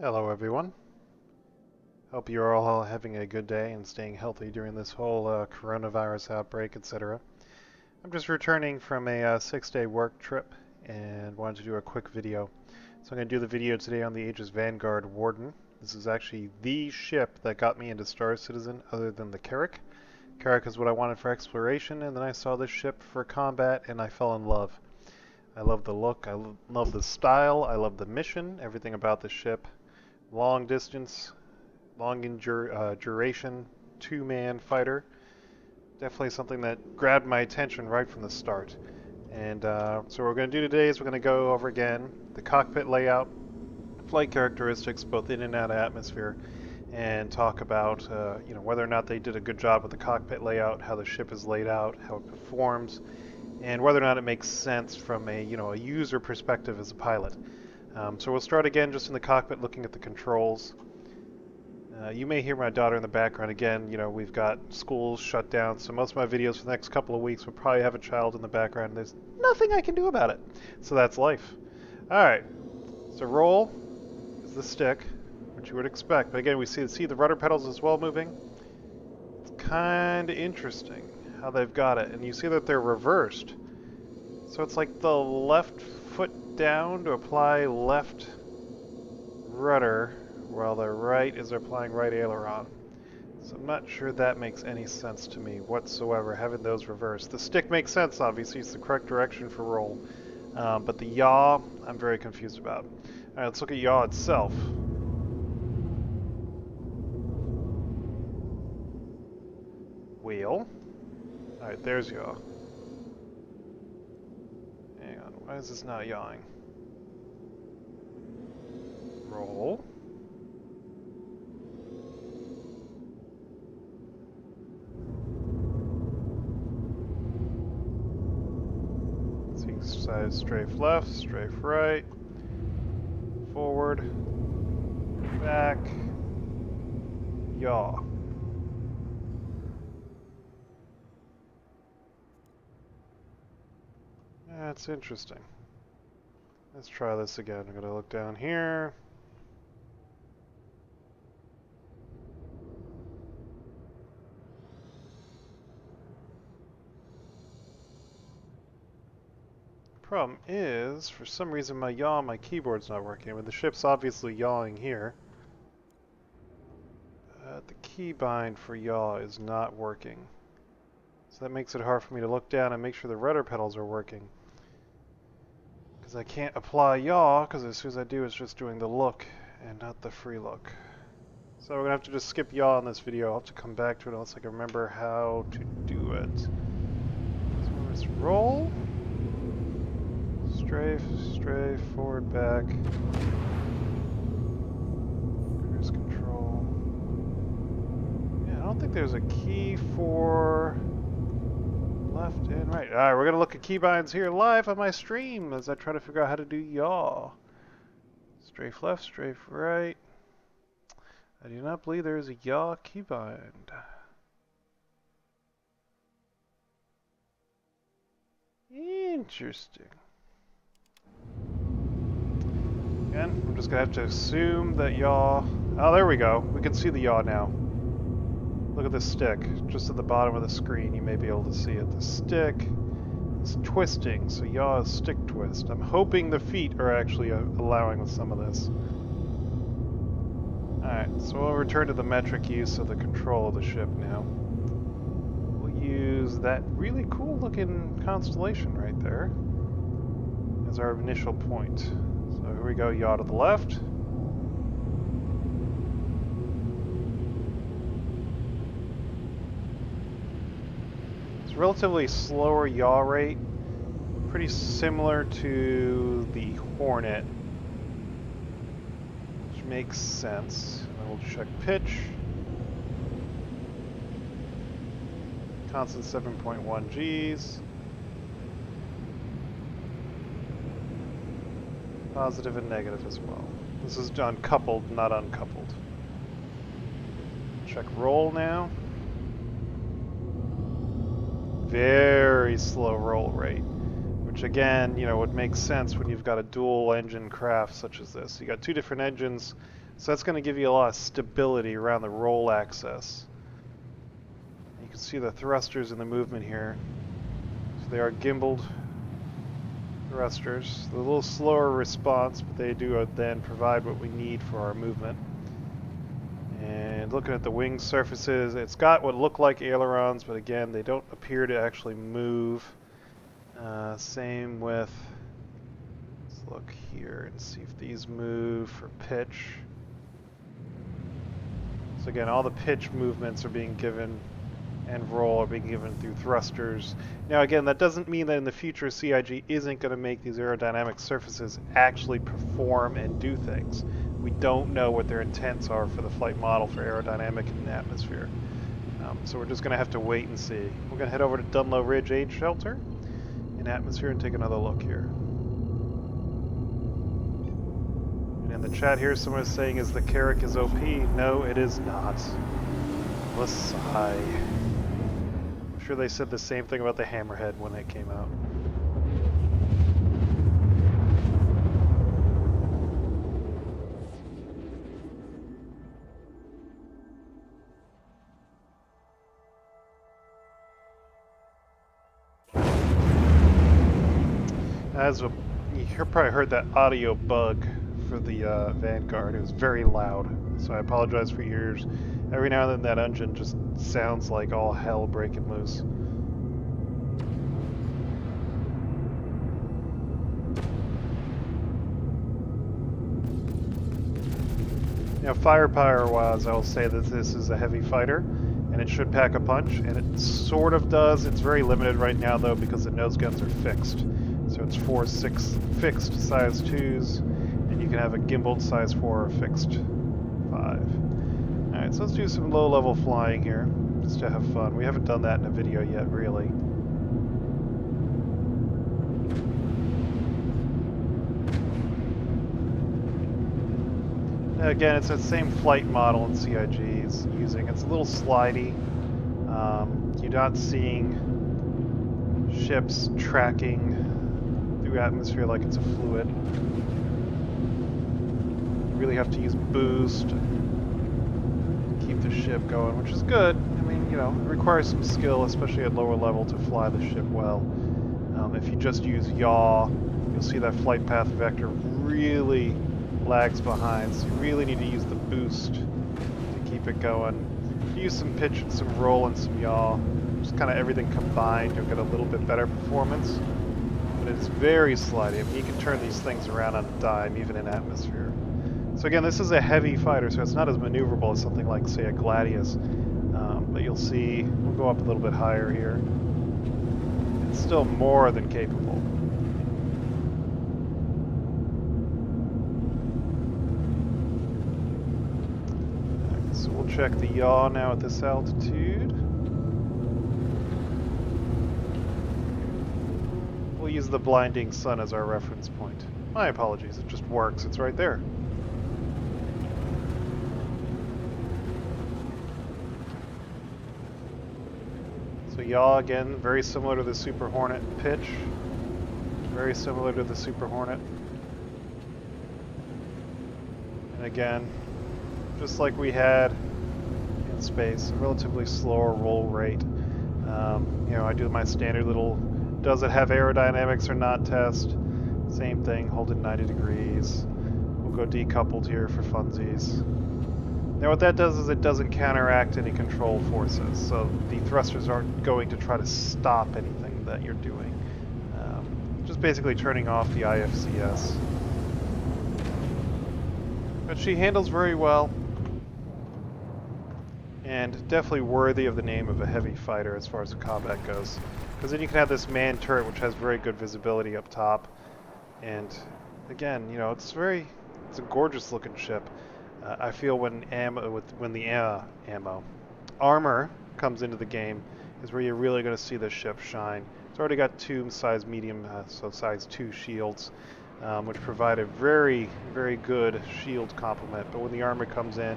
Hello everyone. Hope you're all having a good day and staying healthy during this whole coronavirus outbreak, etc. I'm just returning from a 6-day work trip and wanted to do a quick video. So I'm going to do the video today on the Aegis Vanguard Warden. This is actually the ship that got me into Star Citizen other than the Carrick. Carrick is what I wanted for exploration, and then I saw this ship for combat and I fell in love. I love the look, I love the style, I love the mission, everything about the ship. Long distance, long duration, two-man fighter. Definitely something that grabbed my attention right from the start. And so what we're going to do today is we're going to go over again the cockpit layout, flight characteristics, both in and out of atmosphere, and talk about whether or not they did a good job with the cockpit layout, how the ship is laid out, how it performs, and whether or not it makes sense from a a user perspective as a pilot. So we'll start again just in the cockpit looking at the controls. You may hear my daughter in the background again. We've got schools shut down, so most of my videos for the next couple of weeks will probably have a child in the background. There's nothing I can do about it. So that's life. Alright, so roll is the stick, which you would expect. But again, we see the rudder pedals as well moving. It's kind of interesting how they've got it. And you see that they're reversed. So it's like the left foot down to apply left rudder, while the right is applying right aileron. So I'm not sure that makes any sense to me whatsoever, having those reversed. The stick makes sense, obviously, it's the correct direction for roll. But the yaw, I'm very confused about. Alright, let's look at yaw itself. Wheel. Alright, there's yaw. Hang on, why is this not yawing? Roll. Side strafe left, strafe right, forward, back, yaw. That's interesting. Let's try this again. I'm going to look down here. Problem is, for some reason my yaw on my keyboard's not working. I mean, the ship's obviously yawing here. The keybind for yaw is not working. So that makes it hard for me to look down and make sure the rudder pedals are working. Because I can't apply yaw, because as soon as I do, it's just doing the look and not the free look. So we're going to have to just skip yaw in this video. I'll have to come back to it unless I can remember how to do it. So let's roll. Strafe, strafe, forward, back. Cruise control. Yeah, I don't think there's a key for left and right. Alright, we're going to look at keybinds here live on my stream as I try to figure out how to do yaw. Strafe left, strafe right. I do not believe there is a yaw keybind. Interesting. Again, I'm just going to have to assume that yaw... Oh, there we go. We can see the yaw now. Look at the stick. Just at the bottom of the screen, you may be able to see it. The stick is twisting, so yaw is stick twist. I'm hoping the feet are actually allowing some of this. Alright, so we'll return to the metric use of the control of the ship now. We'll use that really cool looking constellation right there as our initial point. So here we go, yaw to the left. It's a relatively slower yaw rate, pretty similar to the Hornet, which makes sense. And we'll check pitch. Constant 7.1 Gs. Positive and negative as well. This is uncoupled, not uncoupled. Check roll now. Very slow roll rate, which again, would make sense when you've got a dual engine craft such as this. You got two different engines, So that's going to give you a lot of stability around the roll axis. You can see the thrusters in the movement here. So they are gimbaled thrusters. They're a little slower response, but they do then provide what we need for our movement. And looking at the wing surfaces, it's got what look like ailerons, but again, they don't appear to actually move. Same with, let's look here and see if these move for pitch. So again, all the pitch movements are being given and roll are being given through thrusters. Now again, that doesn't mean that in the future CIG isn't going to make these aerodynamic surfaces actually perform and do things. We don't know what their intents are for the flight model for aerodynamic in the atmosphere. So we're just going to have to wait and see. We're going to head over to Dunlow Ridge Aid Shelter in atmosphere and take another look here. And in the chat here, someone is saying, is the Carrick is OP? No, it is not. Let's sigh. I'm sure they said the same thing about the Hammerhead when it came out. You probably heard that audio bug for the Vanguard. It was very loud, so I apologize for your ears. Every now and then that engine just sounds like all hell breaking loose. Now, firepower-wise, I will say that this is a heavy fighter, and it should pack a punch, and it sort of does. It's very limited right now, though, because the nose guns are fixed. So it's 4, 6 fixed size 2s, and you can have a gimbaled size 4 or fixed 5. Alright, so let's do some low-level flying here, just to have fun. We haven't done that in a video yet, really. Again, it's that same flight model in CIG is using. It's a little slidey. You're not seeing ships tracking through atmosphere like it's a fluid. You really have to use boost to keep the ship going, which is good. I mean, you know, it requires some skill, especially at lower level, to fly the ship well. If you just use yaw, you'll see that flight path vector really lags behind, so you really need to use the boost to keep it going. Use some pitch and some roll and some yaw, just kind of everything combined, you'll get a little bit better performance. But it's very slidey. I mean, you can turn these things around on a dime, even in atmosphere. So again, this is a heavy fighter, so it's not as maneuverable as something like, say, a Gladius. But you'll see, we'll go up a little bit higher here. It's still more than capable. So we'll check the yaw now at this altitude. We'll use the blinding sun as our reference point. My apologies, it just works, it's right there. So yaw again, very similar to the Super Hornet pitch. Very similar to the Super Hornet. And again, just like we had in space, a relatively slower roll rate. You know, I do my standard little, does it have aerodynamics or not test. Same thing, hold it 90 degrees. We'll go decoupled here for funsies. Now what that does is it doesn't counteract any control forces, so the thrusters aren't going to try to stop anything that you're doing. Just basically turning off the IFCS. But she handles very well, and definitely worthy of the name of a heavy fighter as far as the combat goes. Because then you can have this manned turret which has very good visibility up top, and again, you know, it's a gorgeous looking ship. I feel when the armor comes into the game is where you're really going to see this ship shine. It's already got 2 size medium, so size 2 shields, which provide a very, very good shield complement. But when the armor comes in,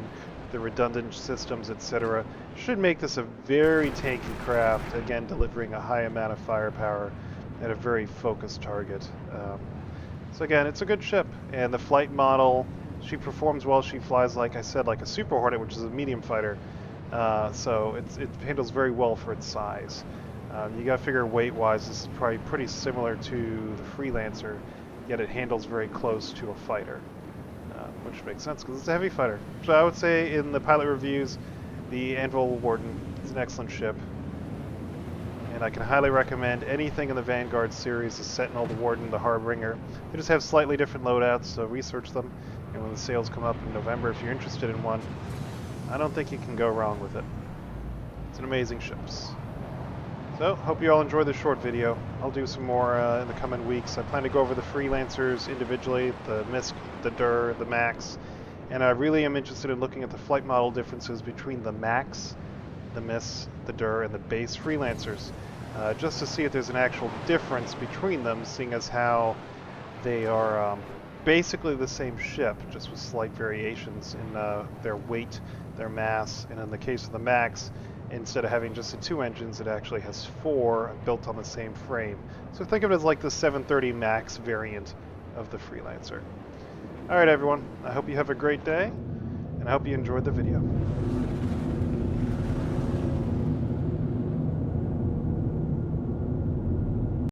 the redundant systems, etc., should make this a very tanky craft, again delivering a high amount of firepower at a very focused target. So again, it's a good ship, and the flight model She performs well. She flies, like I said, like a Super Hornet, which is a medium fighter. So it handles very well for its size. You got to figure weight-wise, this is probably pretty similar to the Freelancer, yet it handles very close to a fighter, which makes sense because it's a heavy fighter. So I would say in the pilot reviews, the Anvil Warden is an excellent ship, and I can highly recommend anything in the Vanguard series, the Sentinel, the Warden, the Harbinger. They just have slightly different loadouts, so research them, and when the sales come up in November, if you're interested in one, I don't think you can go wrong with it. It's an amazing ship. So, hope you all enjoyed this short video. I'll do some more in the coming weeks. I plan to go over the Freelancers individually, the MISC, the DUR, the MAX, and I really am interested in looking at the flight model differences between the MAX, the MISC, the DUR, and the base Freelancers, just to see if there's an actual difference between them, seeing as how they are basically the same ship, just with slight variations in their weight, their mass, and in the case of the MAX, instead of having just the 2 engines, it actually has 4 built on the same frame. So think of it as like the 730 MAX variant of the Freelancer. Alright everyone, I hope you have a great day, and I hope you enjoyed the video.